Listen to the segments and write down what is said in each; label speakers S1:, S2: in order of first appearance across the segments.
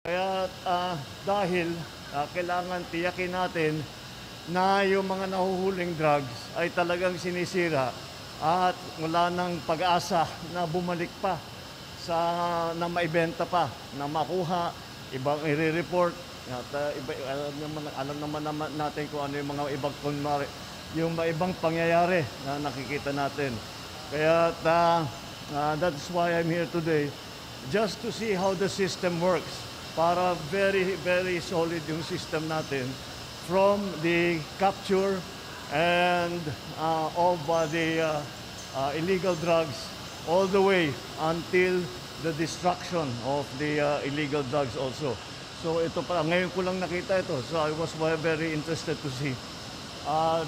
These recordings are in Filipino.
S1: Kaya dahil kailangan tiyakin natin na yung mga nahuhuling drugs ay talagang sinisira at wala nang pag-asa na bumalik pa sa na maibenta pa, na makuha, ibang i-report. At alam naman natin kung ano yung mga ibang yung mga ibang pangyayari na nakikita natin. Kaya that's why I'm here today, just to see how the system works. Para very, very solid yung system natin from the capture and of the illegal drugs all the way until the destruction of the illegal drugs also. So ito pa, ngayon ko lang nakita ito. So I was very interested to see.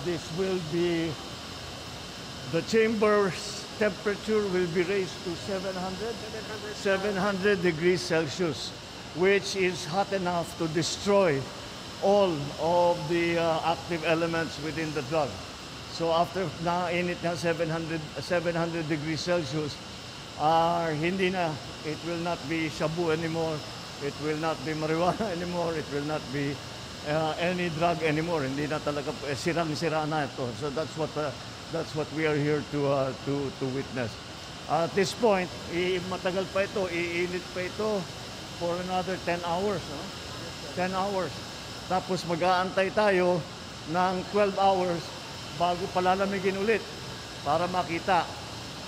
S1: This will be, the chamber's temperature will be raised to 700 degrees Celsius, which is hot enough to destroy all of the active elements within the drug. So after na-init na 700 degrees Celsius, hindi na, it will not be shabu anymore, it will not be marijuana anymore, it will not be any drug anymore. Hindi na talaga, sirang-sira na ito. So that's what we are here to witness. At this point, matagal pa ito, iinit pa ito for another 10 hours. No? 10 hours. Tapos mag-aantay tayo ng 12 hours bago palalamigin ulit para makita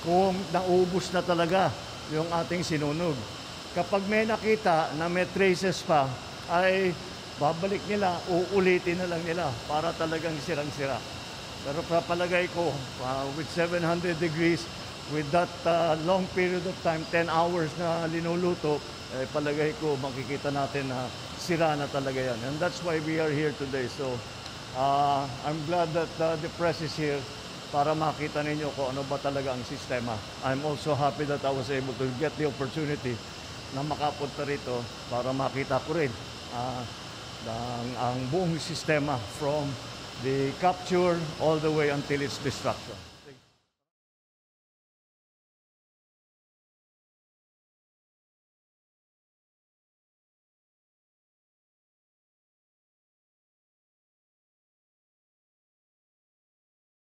S1: kung naubos na talaga yung ating sinunog. Kapag may nakita na may traces pa, ay babalik nila, uulitin na lang nila para talagang sirang-sira. Pero palagay ko, with 700 degrees, with that long period of time, 10 hours na linuluto, palagay ko makikita natin na sira na talaga yan. And that's why we are here today. So I'm glad that the press is here para makita ninyo kung ano ba talaga ang sistema. I'm also happy that I was able to get the opportunity na makapunta rito para makita ko rin ang buong sistema from the capture all the way until its destruction.